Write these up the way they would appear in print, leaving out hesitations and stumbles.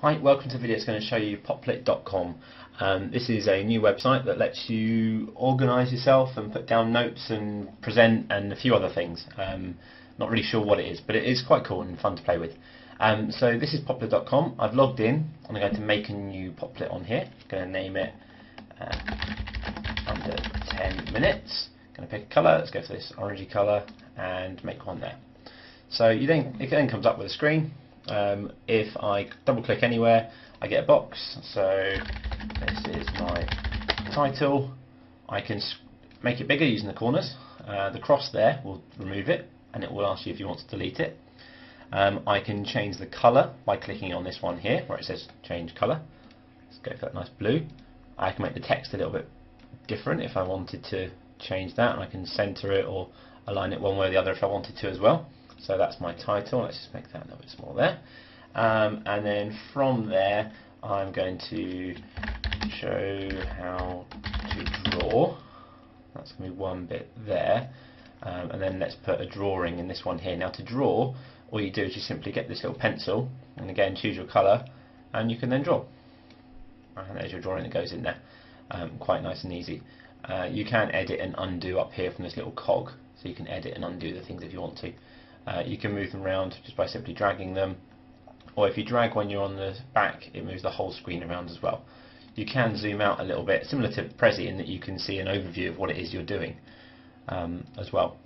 Hi, welcome to the video. It's going to show you Popplet.com. This is a new website that lets you organise yourself and put down notes and present and a few other things. Not really sure what it is, but it is quite cool and fun to play with. So this is Popplet.com. I've logged in. I'm going to make a new Popplet on here. I'm going to name it under 10 minutes. I'm going to pick a colour. Let's go for this orangey colour and make one there. So it then comes up with a screen. If I double click anywhere, I get a box. So this is my title. I can make it bigger using the corners. The cross there will remove it, and it will ask you if you want to delete it. I can change the colour by clicking on this one here where it says change colour. Let's go for that nice blue. I can make the text a little bit different if I wanted to change that, and I can centre it or align it one way or the other if I wanted to as well. So that's my title. Let's just make that a little bit smaller there. And then from there, I'm going to show how to draw. That's going to be one bit there. And then let's put a drawing in this one here. Now to draw, all you do is you simply get this little pencil, and again choose your colour, and you can then draw. And there's your drawing that goes in there. Quite nice and easy. You can edit and undo up here from this little cog, so you can edit and undo the things if you want to. You can move them around just by simply dragging them, or if you drag when you're on the back, it moves the whole screen around as well. You can zoom out a little bit, similar to Prezi, in that you can see an overview of what it is you're doing as well.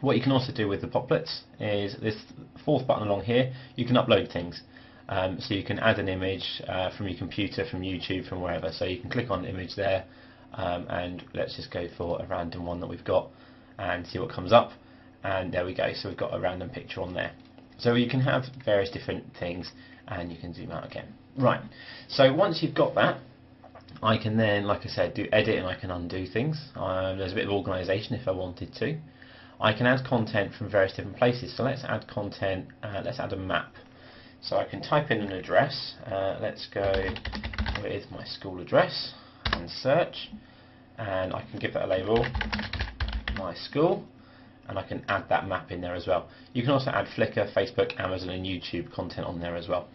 What you can also do with the Popplets is this fourth button along here. You can upload things, so you can add an image from your computer, from YouTube, from wherever. So you can click on the image there, and let's just go for a random one that we've got and see what comes up. And there we go, so we've got a random picture on there. So you can have various different things, and you can zoom out again. Right, so once you've got that, I can then, like I said, do edit and I can undo things. There's a bit of organisation if I wanted to. I can add content from various different places. So let's add content, let's add a map. So I can type in an address. Let's go with my school address and search, and I can give that a label, my school. And I can add that map in there as well. You can also add Flickr, Facebook, Amazon and YouTube content on there as well.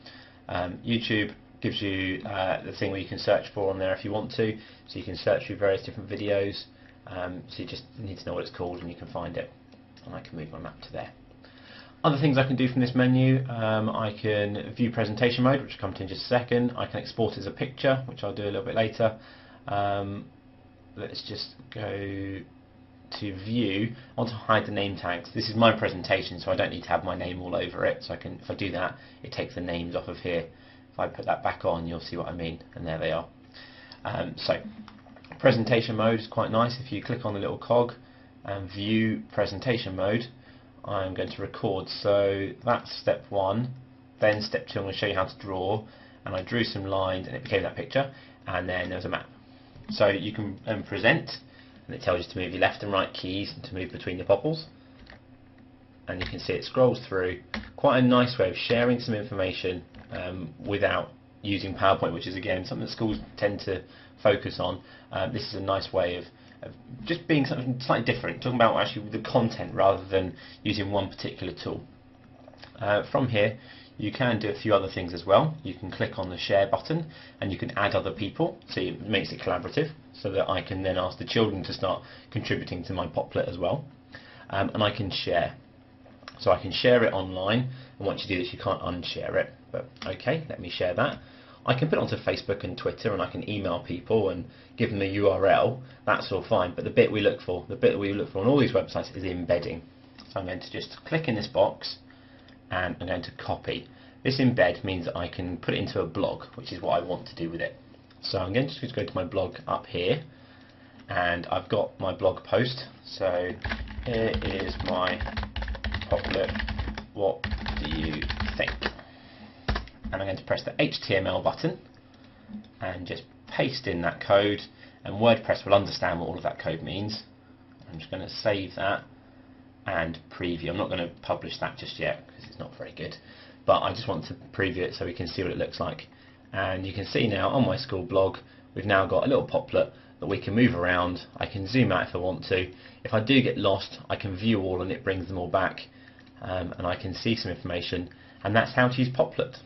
YouTube gives you the thing where you can search for on there if you want to, so you can search through various different videos, so you just need to know what it's called and you can find it, and I can move my map to there. Other things I can do from this menu, I can view presentation mode, which I'll come to in just a second. I can export it as a picture, which I'll do a little bit later. Let's just go to view. I want to hide the name tags. This is my presentation, so I don't need to have my name all over it. So I can, if I do that, it takes the names off of here. If I put that back on, you'll see what I mean, and there they are. So presentation mode is quite nice. If you click on the little cog and view presentation mode, I'm going to record. So that's step one. Then step two, I'm going to show you how to draw, and I drew some lines and it became that picture, and then there's a map. So you can present, and it tells you to move your left and right keys and to move between your popples, and you can see it scrolls through. Quite a nice way of sharing some information without using PowerPoint, which is again something that schools tend to focus on. This is a nice way of just being something slightly different, talking about actually the content rather than using one particular tool. From here you can do a few other things as well. You can click on the share button and you can add other people, so it makes it collaborative, so that I can then ask the children to start contributing to my Popplet as well. And I can share. So I can share it online, and once you do this you can't unshare it, but okay, let me share that. I can put it onto Facebook and Twitter, and I can email people and give them the URL. That's all fine, but the bit we look for on all these websites is embedding. So I'm going to just click in this box, and I'm going to copy. This embed means that I can put it into a blog, which is what I want to do with it. So I'm going to just go to my blog up here, and I've got my blog post. So here is my Popplet, what do you think? And I'm going to press the HTML button and just paste in that code, and WordPress will understand what all of that code means. I'm just going to save that and preview. I'm not going to publish that just yet because it's not very good, but I just want to preview it so we can see what it looks like. And you can see now on my school blog we've now got a little Popplet that we can move around. I can zoom out if I want to. If I do get lost, I can view all and it brings them all back, and I can see some information, and that's how to use Popplet.